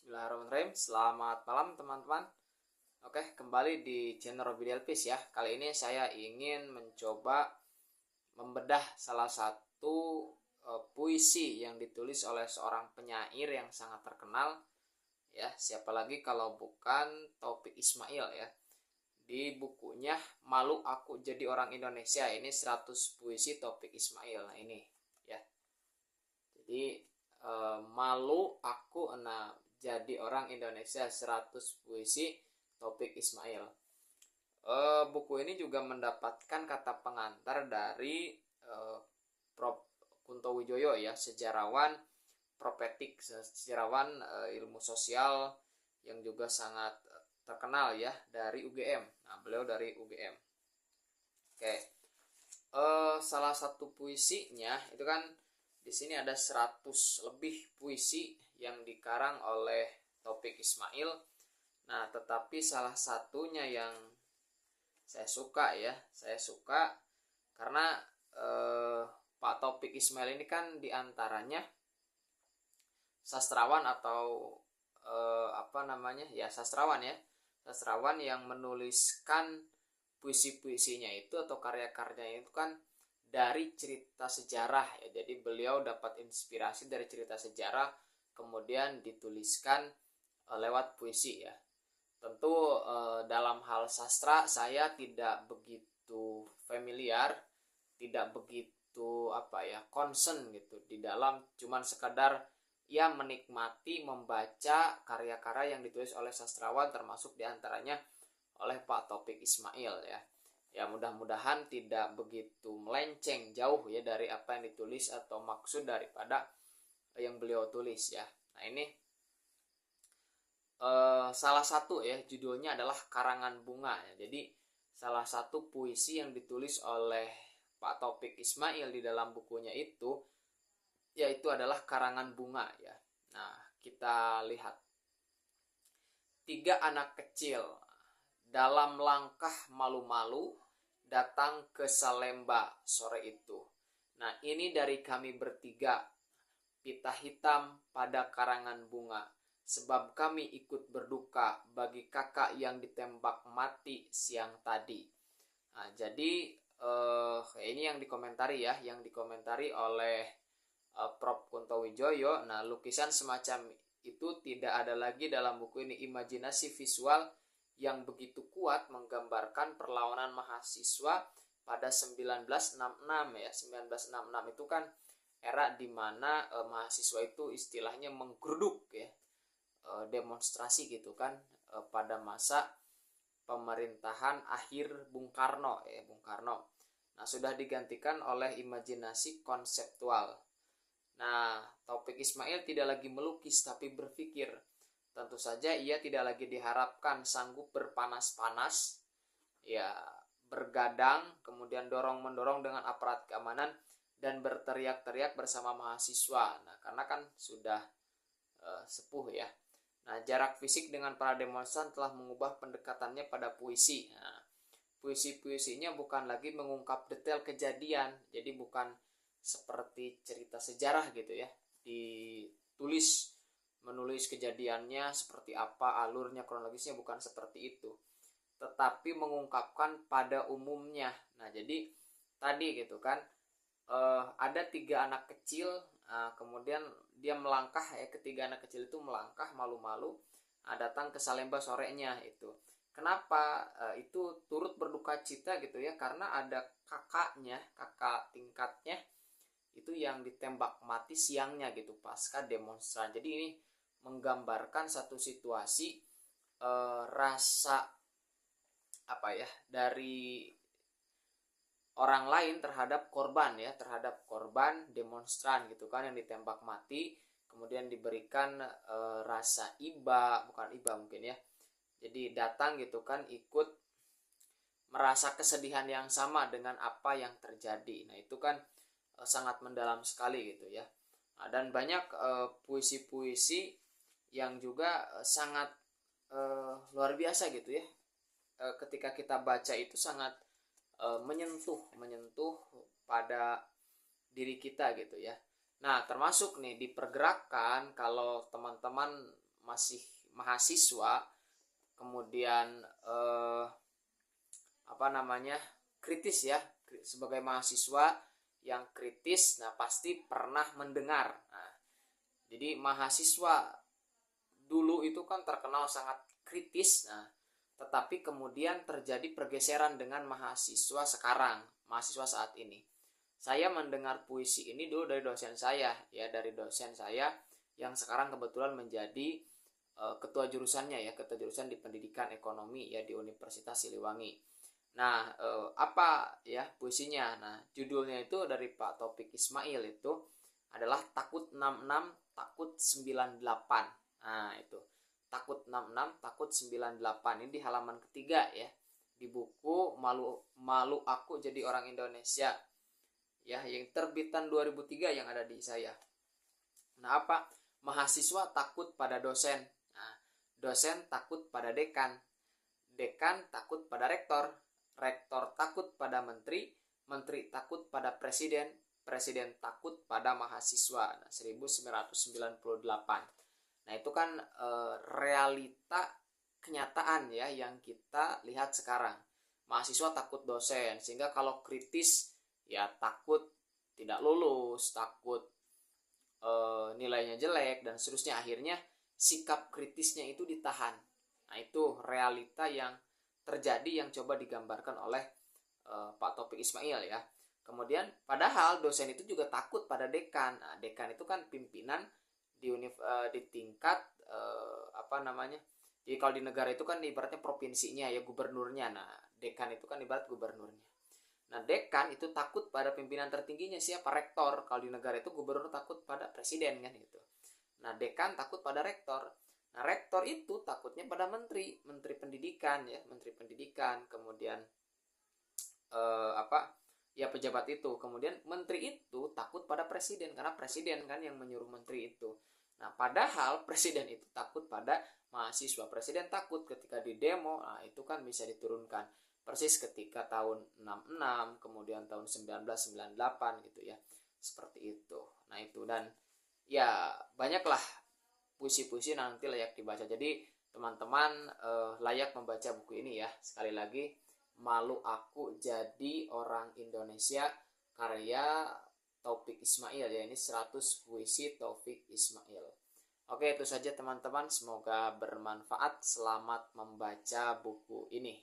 Bismillahirrahmanirrahim. Selamat malam teman-teman. Oke, kembali di channel Robi Delpis ya. Kali ini saya ingin mencoba membedah salah satu puisi yang ditulis oleh seorang penyair yang sangat terkenal ya. Siapa lagi kalau bukan Taufik Ismail ya. Di bukunya Malu Aku Jadi Orang Indonesia, ini 100 puisi Taufik Ismail. Nah, ini ya. Jadi malu aku jadi orang Indonesia, 100 puisi Taufik Ismail. Buku ini juga mendapatkan kata pengantar dari Prof. Kunto Wijoyo ya, sejarawan profetik, sejarawan ilmu sosial yang juga sangat terkenal ya, dari UGM. Nah, beliau dari UGM. Oke. Salah satu puisinya itu kan di sini ada 100 lebih puisi yang dikarang oleh Taufik Ismail. Nah, tetapi salah satunya yang saya suka ya, saya suka karena Pak Taufik Ismail ini kan diantaranya sastrawan atau sastrawan ya, sastrawan yang menuliskan puisi-puisinya itu atau karya-karyanya itu kan dari cerita sejarah ya. Jadi beliau dapat inspirasi dari cerita sejarah kemudian dituliskan lewat puisi ya. Tentu dalam hal sastra saya tidak begitu familiar, tidak begitu concern gitu di dalam, cuman sekedar ya menikmati membaca karya-karya yang ditulis oleh sastrawan, termasuk diantaranya oleh Pak Taufik Ismail ya. Ya, mudah-mudahan tidak begitu melenceng jauh ya dari apa yang ditulis atau maksud daripada yang beliau tulis ya. Nah, ini salah satu ya, judulnya adalah Karangan Bunga ya. Jadi salah satu puisi yang ditulis oleh Pak Taufik Ismail di dalam bukunya itu yaitu adalah Karangan Bunga ya. Nah, kita lihat. 3 anak kecil dalam langkah malu-malu datang ke Salemba sore itu. Nah, ini dari kami bertiga, pita hitam pada karangan bunga, sebab kami ikut berduka bagi kakak yang ditembak mati siang tadi. Nah, jadi ini yang dikomentari ya, yang dikomentari oleh Prof. Kunto Wijoyo. Nah, lukisan semacam itu tidak ada lagi dalam buku ini. Imajinasi visual yang begitu kuat menggambarkan perlawanan mahasiswa pada 1966 ya. 1966 itu kan era di mana mahasiswa itu istilahnya menggeruduk ya, demonstrasi gitu kan, pada masa pemerintahan akhir Bung Karno ya, Bung Karno. Nah, sudah digantikan oleh imajinasi konseptual. Nah, Taufik Ismail tidak lagi melukis tapi berpikir. Tentu saja ia tidak lagi diharapkan sanggup berpanas-panas, ya bergadang, kemudian dorong-mendorong dengan aparat keamanan dan berteriak-teriak bersama mahasiswa. Nah, karena kan sudah sepuh ya. Nah, jarak fisik dengan para demonstran telah mengubah pendekatannya pada puisi. Nah, puisi-puisinya bukan lagi mengungkap detail kejadian, jadi bukan seperti cerita sejarah gitu ya, menulis kejadiannya seperti apa, alurnya, kronologisnya, bukan seperti itu, tetapi mengungkapkan pada umumnya. Nah, jadi tadi gitu kan, ada 3 anak kecil, kemudian dia melangkah ya, ketiga anak kecil itu melangkah malu-malu, datang ke Salemba sorenya itu. Kenapa itu turut berduka cita gitu ya, karena ada kakak tingkatnya itu yang ditembak mati siangnya gitu pasca demonstran. Jadi ini menggambarkan satu situasi rasa dari orang lain terhadap korban ya, terhadap korban demonstran gitu kan yang ditembak mati, kemudian diberikan rasa bukan iba mungkin ya. Jadi datang gitu kan, ikut merasa kesedihan yang sama dengan apa yang terjadi. Nah, itu kan sangat mendalam sekali gitu ya. Nah, dan banyak puisi-puisi yang juga sangat luar biasa gitu ya. Ketika kita baca itu sangat menyentuh pada diri kita gitu ya. Nah, termasuk nih di pergerakan, kalau teman-teman masih mahasiswa, kemudian kritis ya, sebagai mahasiswa yang kritis, nah pasti pernah mendengar. Nah, jadi mahasiswa dulu itu kan terkenal sangat kritis, nah tetapi kemudian terjadi pergeseran dengan mahasiswa sekarang, mahasiswa saat ini. Saya mendengar puisi ini dulu dari dosen saya, ya, dari dosen saya yang sekarang kebetulan menjadi ketua jurusannya ya, ketua jurusan di pendidikan ekonomi ya di Universitas Siliwangi. Nah, apa ya puisinya? Nah, judulnya itu dari Pak Taufik Ismail itu adalah Takut 66, Takut 98. Nah, itu. Takut 66, Takut 98. Ini di halaman ketiga ya. Di buku Malu Aku Jadi Orang Indonesia. Ya, yang terbitan 2003 yang ada di saya. Nah, apa? Mahasiswa takut pada dosen. Nah, dosen takut pada dekan. Dekan takut pada rektor. Rektor takut pada menteri, menteri takut pada presiden, presiden takut pada mahasiswa. Nah, 1998. Nah, itu kan realita kenyataan ya yang kita lihat sekarang. Mahasiswa takut dosen, sehingga kalau kritis ya takut tidak lulus, takut nilainya jelek dan seterusnya. Akhirnya sikap kritisnya itu ditahan. Nah, itu realita yang terjadi yang coba digambarkan oleh Pak Taufik Ismail ya. Kemudian padahal dosen itu juga takut pada dekan. Nah, dekan itu kan pimpinan di tingkat Jadi kalau di negara itu kan ibaratnya provinsinya ya, gubernurnya. Nah, dekan itu kan ibarat gubernurnya. Nah, dekan itu takut pada pimpinan tertingginya siapa? Rektor. Kalau di negara itu gubernur takut pada presiden kan gitu. Nah, dekan takut pada rektor. Nah, rektor itu takutnya pada menteri, menteri pendidikan ya, menteri pendidikan, kemudian pejabat itu. Kemudian menteri itu takut pada presiden karena presiden kan yang menyuruh menteri itu. Nah, padahal presiden itu takut pada mahasiswa. Presiden takut ketika di demo, nah itu kan bisa diturunkan. Persis ketika tahun 66, kemudian tahun 1998 gitu ya. Seperti itu. Nah, itu dan ya banyaklah puisi-puisi nanti layak dibaca. Jadi teman-teman layak membaca buku ini ya. Sekali lagi, Malu Aku Jadi Orang Indonesia, karya Taufik Ismail ya. Ini 100 puisi Taufik Ismail. Oke, itu saja teman-teman. Semoga bermanfaat. Selamat membaca buku ini.